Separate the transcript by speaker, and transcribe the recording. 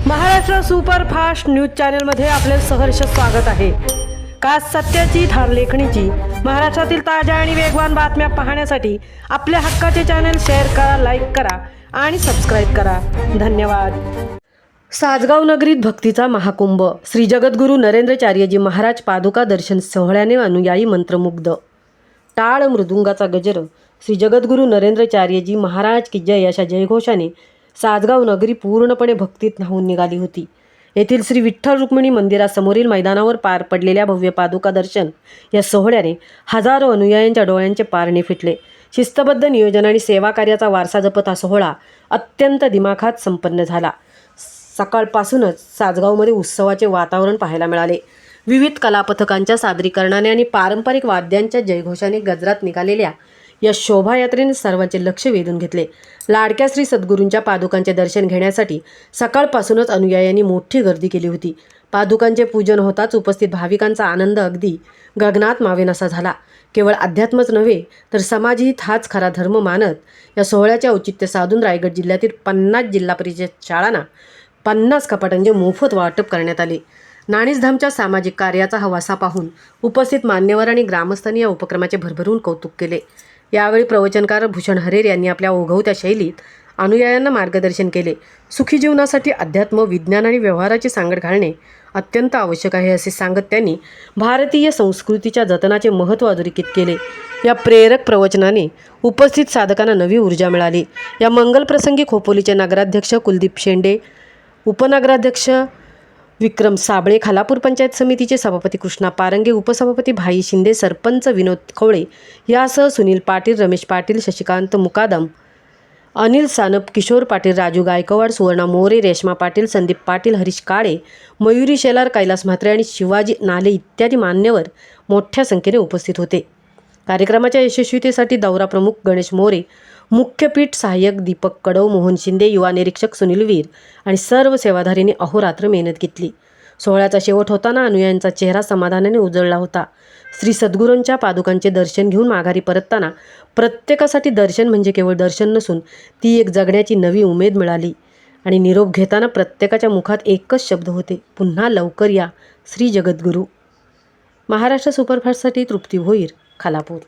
Speaker 1: Maharashtra superfast news चॅनलमध्ये आपले सहर्ष स्वागत आहे। खास सत्याची थार लेखणीची महाराष्ट्रातील ताज्या आणि वेगवान बातम्या पाहण्यासाठी आपल्या हक्काचे चॅनल शेअर करा, लाईक करा आणि सबस्क्राईब करा। धन्यवाद। सासगाव नगरीत भक्तीचा महाकुंभ। श्री जगद्गुरू नरेंद्राचार्यजी महाराज पादुका दर्शन सोहळ्याने अनुयायी मंत्रमुग्ध। टाळ मृदुंगाचा गजर। श्री जगद्गुरू नरेंद्राचार्यजी महाराज की जय अशा जयघोषाने सासगाव नगरी पूर्णपणे भक्तीत न्हाऊन निघाली होती। येथील श्री विठ्ठल रुक्मिणी मंदिरासमोरील मैदानावर पार पडलेल्या भव्य पादुका दर्शन या सोहळ्याने हजारो अनुयायांच्या डोळ्यांचे पारणे फिटले। शिस्तबद्ध नियोजन आणि सेवा कार्याचा वारसा जपत हा सोहळा अत्यंत दिमाखात संपन्न झाला। सकाळपासूनच सासगावमध्ये उत्सवाचे वातावरण पाहायला मिळाले। विविध कलापथकांच्या सादरीकरणाने आणि पारंपरिक वाद्यांच्या जयघोषाने गजरात निघालेल्या या शोभायात्रेने सर्वांचे लक्ष वेधून घेतले। लाडक्या श्री सद्गुरूंच्या पादुकांचे दर्शन घेण्यासाठी सकाळपासूनच अनुयायांनी मोठी गर्दी केली होती। पादुकांचे पूजन होताच उपस्थित भाविकांचा आनंद अगदी गगनात मावेनासा झाला। केवळ अध्यात्मच नव्हे तर समाजहित हाच खरा धर्म मानत या सोहळ्याचे औचित्य साधून रायगड जिल्ह्यातील 50 जिल्हा परिषद शाळांना 50 कपाटांचे मोफत वाटप करण्यात आले। नाणीसधामच्या सामाजिक कार्याचा हा वासा पाहून उपस्थित मान्यवर आणि ग्रामस्थांनी या उपक्रमाचे भरभरून कौतुक केले। यावेळी प्रवचनकार भूषण हरेर यांनी आपल्या ओघवत्या शैलीत अनुयायांना मार्गदर्शन केले। सुखी जीवनासाठी अध्यात्म, विज्ञान आणि व्यवहाराची सांगड घालणे अत्यंत आवश्यक आहे असे सांगत त्यांनी भारतीय संस्कृतीच्या जतनाचे महत्त्व अधोरेखित केले। या प्रेरक प्रवचनाने उपस्थित साधकांना नवी ऊर्जा मिळाली। या मंगल प्रसंगी खोपोलीचे नगराध्यक्ष कुलदीप शेंडे, उपनगराध्यक्ष विक्रम साबळे, खालापूर पंचायत समितीचे सभापती कृष्णा पारंगे, उपसभापती भाई शिंदे, सरपंच विनोद खवळे यासह सुनील पाटील, रमेश पाटील, शशिकांत मुकादम, अनिल सानप, किशोर पाटील, राजू गायकवाड, सुवर्णा मोरे, रेश्मा पाटील, संदीप पाटील, हरीश काळे, मयुरी शेलार, कैलास म्हात्रे आणि शिवाजी नाले इत्यादी मान्यवर मोठ्या संख्येने उपस्थित होते। कार्यक्रमाच्या यशस्वीतेसाठी दौरा प्रमुख गणेश मोरे, मुख्यपीठ सहाय्यक दीपक कडव, मोहन शिंदे, युवा निरीक्षक सुनील वीर आणि सर्व सेवाधारींनी अहोरात्र मेहनत घेतली। सोहळ्याचा शेवट होताना अनुयायांचा चेहरा समाधानाने उजळला होता। श्री सद्गुरूंच्या पादुकांचे दर्शन घेऊन माघारी परतताना प्रत्येकासाठी दर्शन म्हणजे केवळ दर्शन नसून ती एक जगण्याची नवी उमेद मिळाली आणि निरोप घेताना प्रत्येकाच्या मुखात एकच शब्द होते, पुन्हा लवकर या श्री जगद्गुरू। महाराष्ट्र सुपरफास्टसाठी तृप्ती भोईर, खालापूर।